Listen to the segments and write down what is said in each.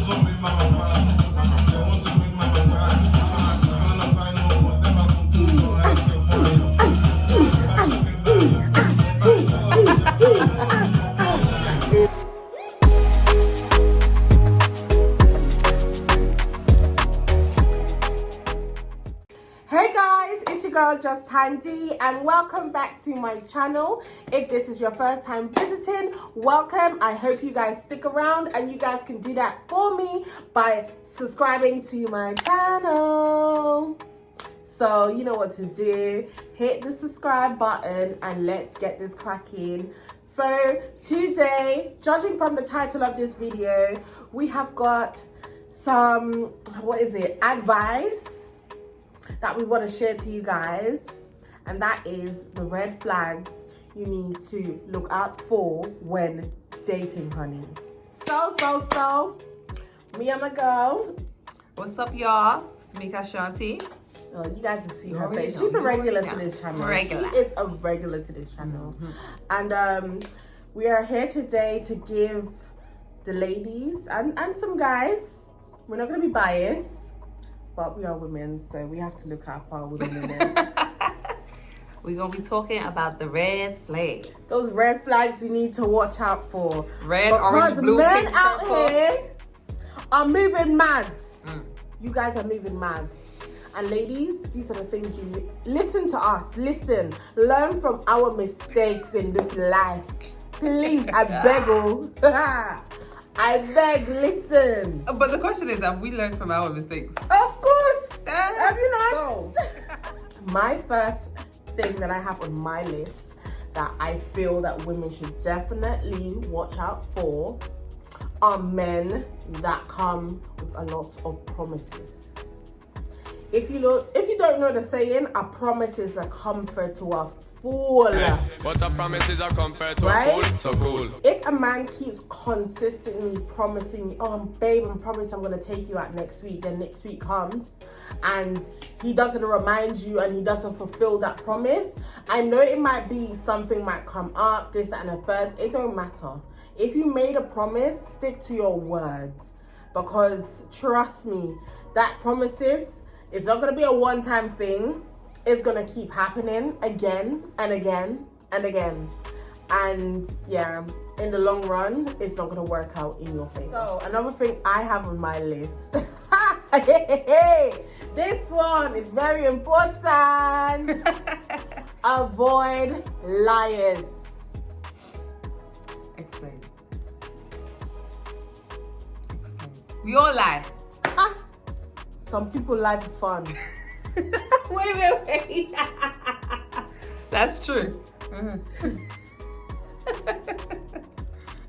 Hey guys, it's your girl Jus Tandy and welcome back to my channel. If this is your first time visiting, welcome. I hope you guys stick around and you guys can do that for me by subscribing to my channel. So you know what to do. Hit the subscribe button and let's get this cracking. So today, judging from the title of this video, we have got some, advice that we want to share to you guys, and that is the red flags you need to look out for when dating, honey. So me and my girl. What's up, y'all? It's Tamekaashanti. Oh, you guys have seen her face. She's a regular to this channel. She is a regular to this channel. And we are here today to give the ladies and some guys, we're not going to be biased, but we are women, so we have to look out for our women. We're going to be talking about the red flag. Those red flags you need to watch out for. Red, orange, blue, men pink, out purple. here are moving mad. You guys are moving mad. And ladies, these are the things you listen to us. Listen, learn from our mistakes in this life. Please, I beg you. I beg, listen. But the question is, have we learned from our mistakes? Of course. Have you not? No. My first thing that I have on my list that I feel that women should definitely watch out for are men that come with a lot of promises. If you don't know the saying, a promise is a comfort to a fool. But a promise is a comfort to right? a fool, so cool. If a man keeps consistently promising you, oh babe, I promise I'm gonna take you out next week, then next week comes and he doesn't remind you and he doesn't fulfill that promise, I know it might be something might come up, this, that, and the third. It don't matter. If you made a promise, stick to your words, because trust me, that promises, it's not going to be a one-time thing. It's going to keep happening again and again and again. And yeah, in the long run, it's not going to work out in your favor. So another thing I have on my list. This one is very important. Avoid liars. Explain. We all lie. Some people lie for fun. Wait. That's true.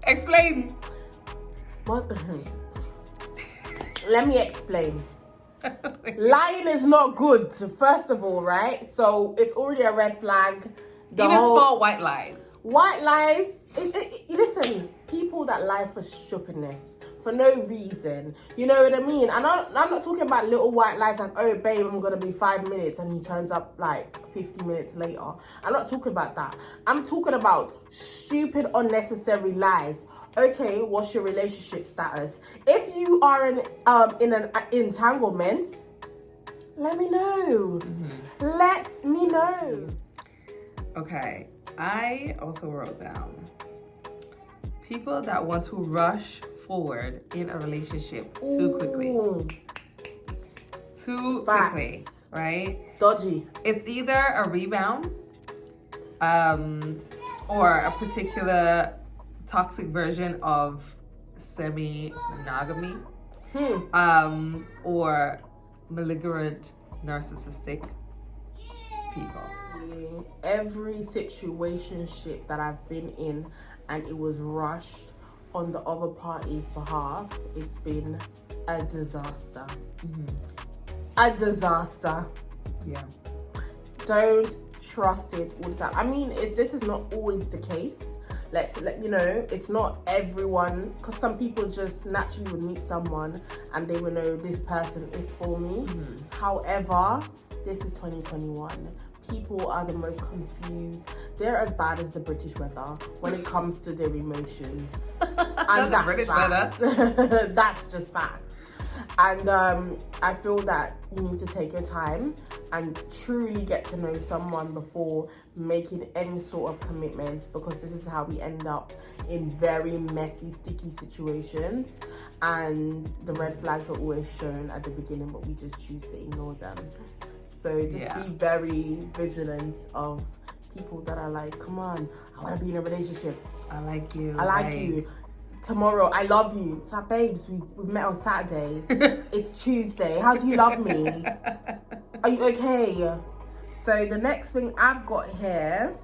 Explain. What? Let me explain. Lying is not good, first of all, right? So it's already a red flag. Even small white lies. White lies. Listen, people that lie for stupidness, for no reason. You know what I mean? And I'm not talking about little white lies like, oh babe, I'm gonna be 5 minutes, and he turns up like 50 minutes later. I'm not talking about that. I'm talking about stupid, unnecessary lies. Okay, what's your relationship status? If you are in an entanglement, let me know. Let me know. Okay, I also wrote down people that want to rush forward in a relationship too quickly. Too quickly, right? Dodgy. It's either a rebound or a particular toxic version of semi-monogamy or malignant narcissistic people. Every situationship that I've been in and it was rushed on the other party's behalf, it's been a disaster. A disaster. Yeah. Don't trust it all the time. I mean, this is not always the case. Let's let you know, it's not everyone, because some people just naturally would meet someone and they would know this person is for me. However, this is 2021. people are the most confused. They're as bad as the British weather when it comes to their emotions. And that's British facts. That's just facts. And I feel that you need to take your time and truly get to know someone before making any sort of commitment, because this is how we end up in very messy, sticky situations. And the red flags are always shown at the beginning, but we just choose to ignore them. So just be very vigilant of people that are like, come on, I want to be in a relationship. I like you. I like you. Tomorrow, I love you. It's like, babes, we've met on Saturday. It's Tuesday. How do you love me? Are you okay? So the next thing I've got here,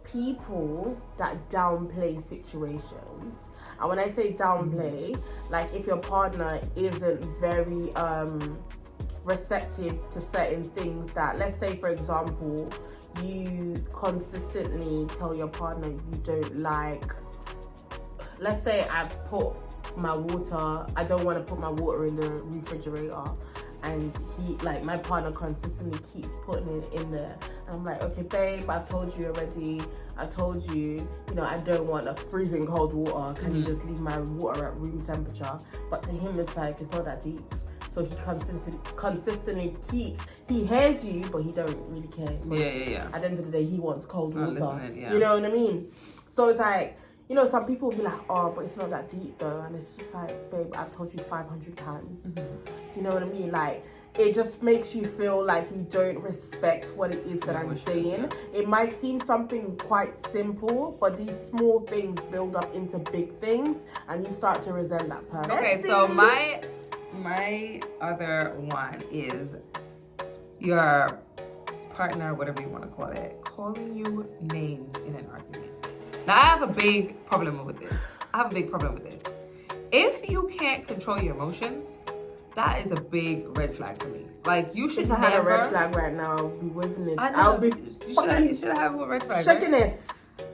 people that downplay situations. And when I say downplay, like if your partner isn't very receptive to certain things that, let's say for example, you consistently tell your partner you don't like, let's say I put my water, I don't want to put my water in the refrigerator, and he, like, my partner consistently keeps putting it in there, and I'm like, okay babe, I've told you already, I told you, you know, I don't want a freezing cold water, can you just leave my water at room temperature? But to him it's like, it's not that deep. So he consistently keeps, he hears you, but he don't really care. Yeah. At the end of the day, he wants cold water. Yeah. You know what I mean? So it's like, you know, some people will be like, oh, but it's not that deep though. And it's just like, babe, I've told you 500 times. You know what I mean? Like, it just makes you feel like you don't respect what it is that I'm saying. It might seem something quite simple, but these small things build up into big things, and you start to resent that person. Okay, so my other one is your partner, whatever you want to call it, calling you names in an argument. Now, I have a big problem with this. If you can't control your emotions, that is a big red flag for me. Like, you should never. If I had a red flag right now, I'll be waving it. I'll be you should have a red flag. shaking it.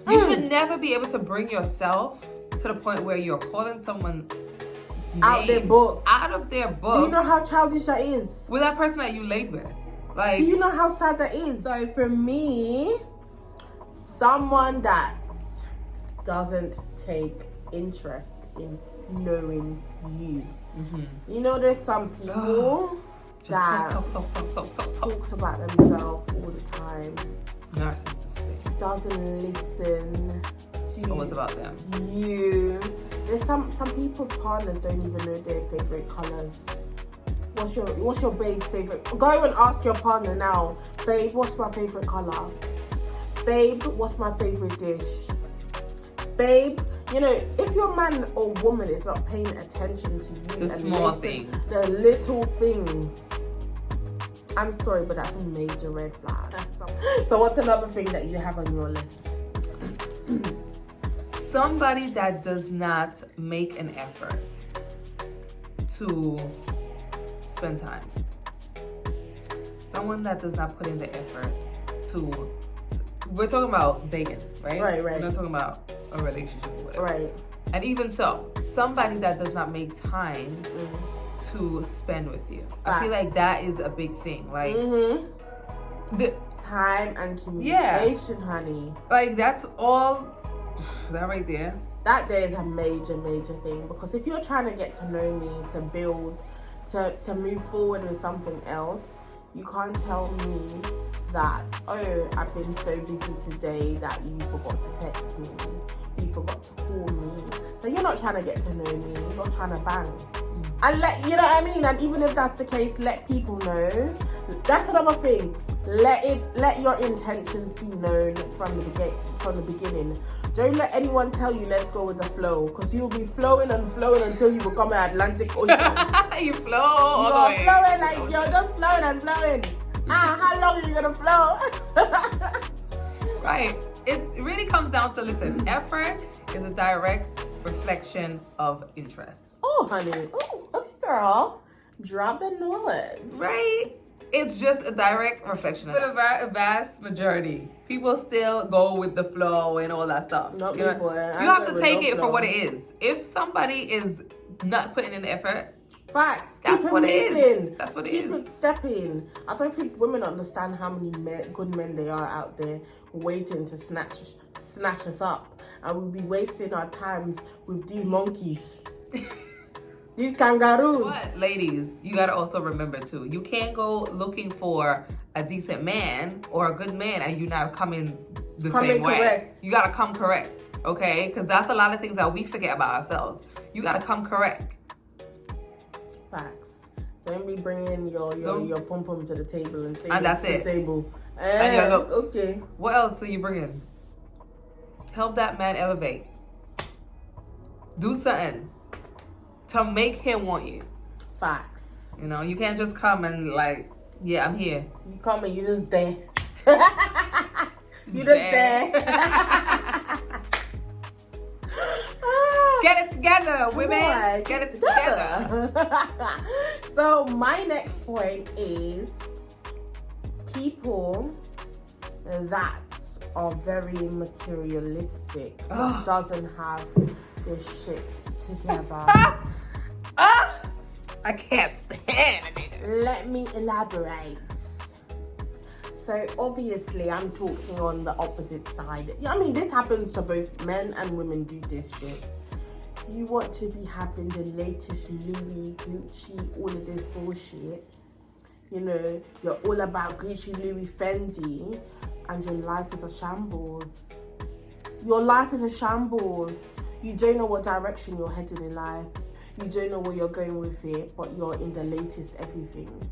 You should never be able to bring yourself to the point where you're calling someone out their books. Out of their books. Do you know how childish that is? With that person that you laid with. Like, do you know how sad that is? So for me, someone that doesn't take interest in knowing you. You know, there's some people that talks about themselves all the time. Narcissistic. Doesn't listen to always about them. You. There's some people's partners don't even know their favorite colors. What's your babe's favorite? Go and ask your partner now, babe, what's my favorite color? Babe, what's my favorite dish? Babe, you know, if your man or woman is not paying attention to you, the small things, the little things, I'm sorry, but that's a major red flag. So what's another thing that you have on your list? Somebody that does not make an effort to spend time. Someone that does not put in the effort to, we're talking about dating, right? Right. We're not talking about a relationship or whatever. Right. And even so, somebody that does not make time to spend with you. Facts. I feel like that is a big thing. Like, the time and communication, honey. Like, that's all, that right there. That there is a major thing, because if you're trying to get to know me, to build, to move forward with something else, you can't tell me that, oh, I've been so busy today that you forgot to text me, you forgot to call me. So you're not trying to get to know me, you're trying to bang. And you know what I mean? And even if that's the case, let people know. That's another thing. Let your intentions be known from the beginning. Don't let anyone tell you let's go with the flow, because you'll be flowing and flowing until you become an Atlantic Ocean. You flow. You're flowing like you're just flowing and flowing. How long are you gonna flow? Right. It really comes down to, listen, effort is a direct reflection of interest. Oh, honey. Oh, okay, girl. Drop the knowledge. Right. It's just a direct reflection of it. For the vast majority, people still go with the flow and all that stuff. Not you me, boy. You have to take it for what it is. If somebody is not putting in effort, Facts. That's Keep it what it is. moving. That's what it Keep is. it stepping. I don't think women understand how many good men they are out there waiting to snatch us up, and we'll be wasting our times with these monkeys, these kangaroos. But ladies, you gotta also remember too, you can't go looking for a decent man or a good man and you not coming the same way. Correct. You gotta come correct, okay? Because that's a lot of things that we forget about ourselves. You gotta come correct. Facts. Don't be bringing your pom pom to the table and saying And that's to it. the table. And your looks. Okay. What else are you bringing? Help that man elevate. Do something to make him want you. Facts. You know, you can't just come and like, yeah, I'm here. You come and you just there. You just there. Get it together, women. Boy, get it together. So my next point is people that are very materialistic, Ugh. doesn't have their shit together. I can't stand it. Let me elaborate. So obviously I'm talking on the opposite side. I mean, this happens to both men and women do this shit. You want to be having the latest Louis, Gucci, all of this bullshit. You know, you're all about Gucci, Louis, Fendi, and your life is a shambles. Your life is a shambles. You don't know what direction you're headed in life. You don't know where you're going with it, but you're in the latest everything.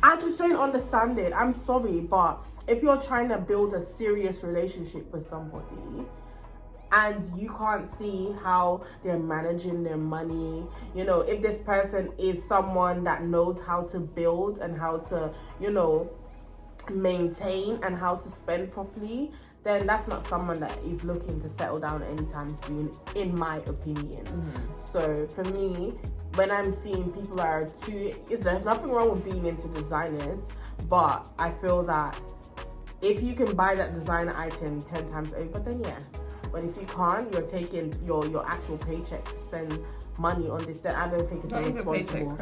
I just don't understand it. I'm sorry, but if you're trying to build a serious relationship with somebody and you can't see how they're managing their money, you know, if this person is someone that knows how to build and how to, you know, maintain and how to spend properly, then that's not someone that is looking to settle down anytime soon, in my opinion. So for me, when I'm seeing people that are there's nothing wrong with being into designers, but I feel that if you can buy that designer item 10 times over, then yeah. But if you can't, you're taking your actual paycheck to spend money on this, then I don't think it's responsible.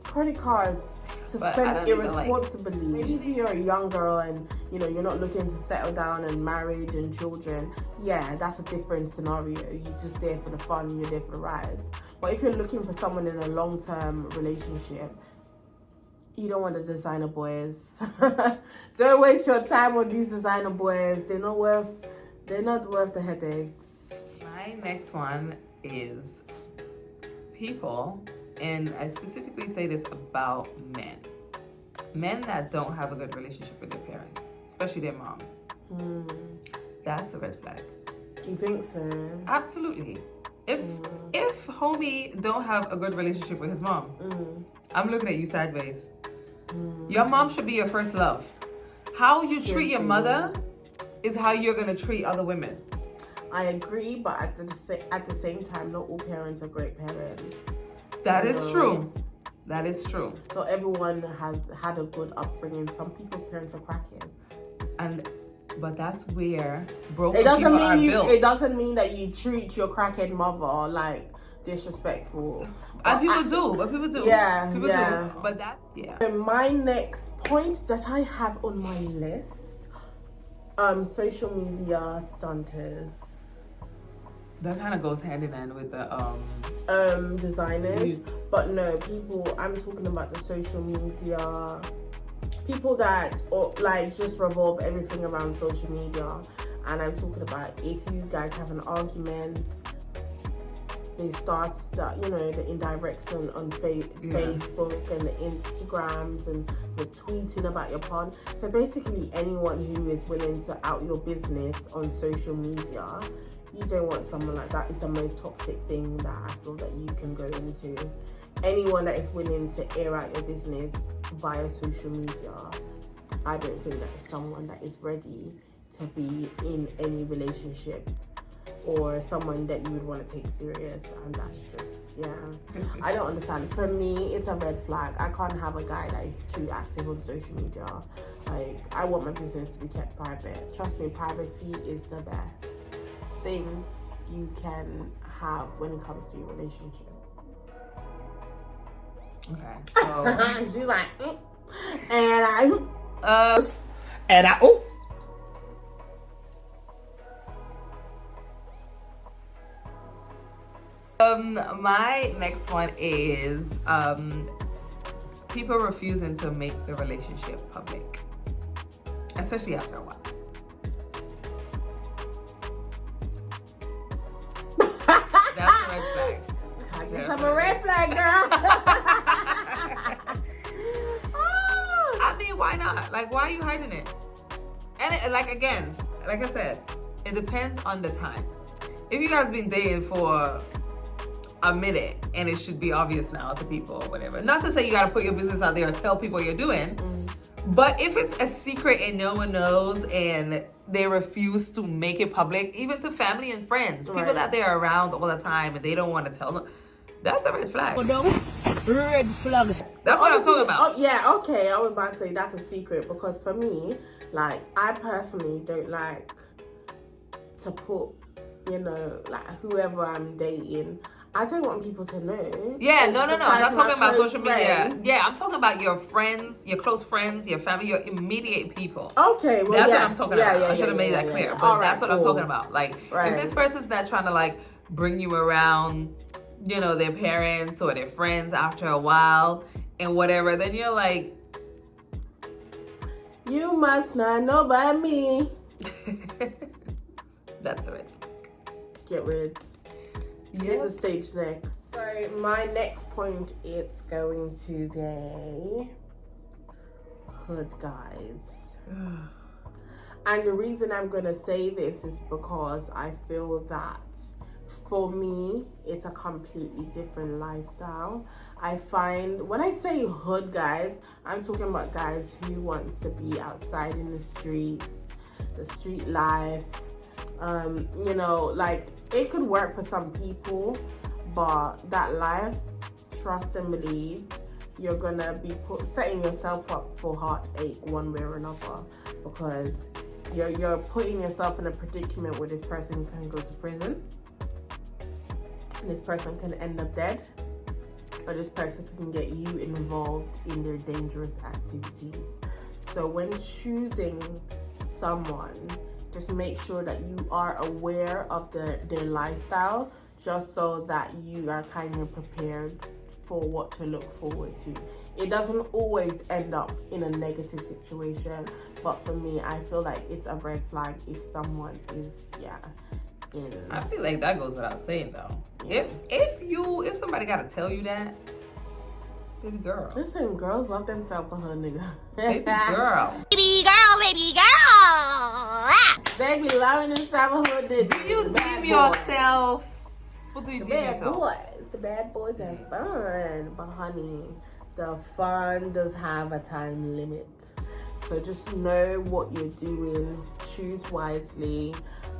Credit cards to spend irresponsibly. Maybe if you're a young girl and you know you're not looking to settle down and marriage and children, yeah, that's a different scenario. You're just there for the fun, you're there for the rides. But if you're looking for someone in a long-term relationship, you don't want the designer boys. Don't waste your time on these designer boys. They're not worth the headaches. My next one is people, and I specifically say this about men that don't have a good relationship with their parents, especially their moms. That's a red flag. You think so? Absolutely. If homie don't have a good relationship with his mom, I'm looking at you sideways. Your mom should be your first love. How you treat your mother is how you're gonna treat other women. I agree, but at the same time, not all parents are great parents. That is true. That is true. Not everyone has had a good upbringing. Some people's parents are crackheads. But that's where broken people are built. It doesn't mean that you treat your crackhead mother like disrespectful. And people do. Yeah, people do. But that's, yeah. So my next point that I have on my list, social media stunters. That kind of goes hand in hand with the designers, but no, I'm talking about the social media people that like just revolve everything around social media. And I'm talking about if you guys have an argument, they start the indirects on Facebook and the Instagrams and the tweeting about your pod. So basically anyone who is willing to out your business on social media, you don't want someone like that. It's the most toxic thing that I feel that you can go into. Anyone that is willing to air out your business via social media, I don't think that is someone that is ready to be in any relationship or someone that you would want to take serious. And that's just, I don't understand. For me, it's a red flag. I can't have a guy that is too active on social media. Like, I want my business to be kept private. Trust me, privacy is the best thing you can have when it comes to your relationship. Okay, so She's like, and I. And I, oh, my next one is people refusing to make the relationship public, especially after a while. That's a red flag. I guess I'm a red flag, girl. I mean, why not? Like, why are you hiding it? And it, like, again, like I said, it depends on the time. If you guys been dating for a minute and it should be obvious now to people or whatever. Not to say you gotta put your business out there or tell people what you're doing, but if it's a secret and no one knows and they refuse to make it public, even to family and friends, people that they're around all the time and they don't want to tell them, that's a red flag. red flag. That's what I'm talking about. Oh, yeah, okay. I was about to say that's a secret because for me, like, I personally don't like to put, you know, like, whoever I'm dating. I don't want people to know. Yeah, no. I'm not talking about social media. friends. Yeah, I'm talking about your friends, your close friends, your family, your immediate people. Okay, well, that's yeah. what I'm talking about. I should have made that clear. But that's what I'm talking about. Like, if this person's not trying to, like, bring you around, you know, their parents or their friends after a while and whatever, then you're like, you must not know about me. that's it. Get rid. Get the stage next. So my next point is going to be hood guys. And the reason I'm gonna say this is because I feel that for me it's a completely different lifestyle. I find when I say hood guys, I'm talking about guys who wants to be outside in the streets, the street life. You know, like, it could work for some people, but that life, trust and believe, you're gonna be setting yourself up for heartache one way or another, because you're putting yourself in a predicament where this person can go to prison, and this person can end up dead, or this person can get you involved in their dangerous activities. So when choosing someone, just make sure that you are aware of their lifestyle, just so that you are kind of prepared for what to look forward to. It doesn't always end up in a negative situation, but for me, I feel like it's a red flag if someone is, in... I feel like that goes without saying, though. Yeah. If somebody gotta tell you that, baby girl. Listen, girls love themselves a her nigga. Baby girl. Baby girl, baby girl. They be loving themselves a her nigga. Do you deem yourself? What do you deem yourself? The bad boys have fun, but honey, the fun does have a time limit. So just know what you're doing, choose wisely,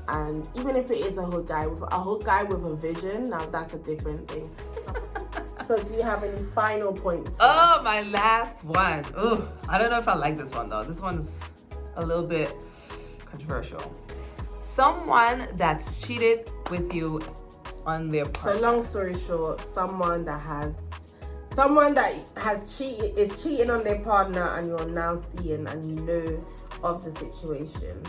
and even if it is a hood guy with a vision, now that's a different thing. So do you have any final points for us? My last one. Ooh, I don't know if I like this one though. This one's a little bit controversial. Someone that's cheated with you on their partner. So long story short, someone that is cheating on their partner, and you're now seeing and you know of the situation.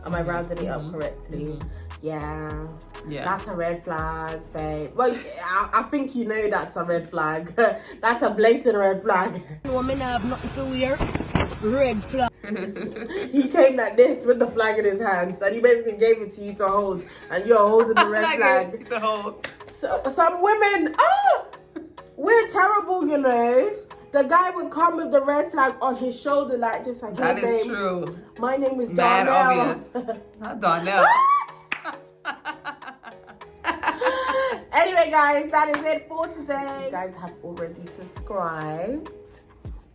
Am I rounding it up correctly? Yeah, that's a red flag, babe. Well, I think you know that's a red flag. That's a blatant red flag. Woman have nothing to wear. Red flag. He came like this with the flag in his hands, and he basically gave it to you to hold, and you're holding the red flag to hold. So some women, we're terrible, you know. The guy would come with the red flag on his shoulder like this. Like, that hey, is babe, true. my name is Mad Darnell. obvious. Not Darnell. Anyway, guys, that is it for today. You guys have already subscribed.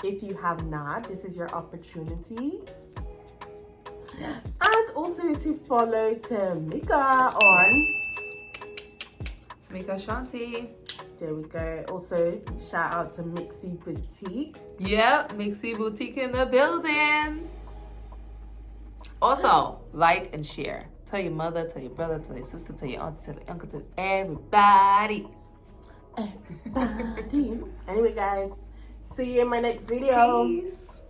If you have not, this is your opportunity. Yes. And also to follow Tameka on Tamekaashanti. There we go. Also, shout out to Mixie Boutique. Yep, Mixie Boutique in the building. Also, like and share. Tell your mother, tell your brother, tell your sister, tell your auntie, tell your uncle, tell everybody. everybody. Anyway, guys, see you in my next video. Peace.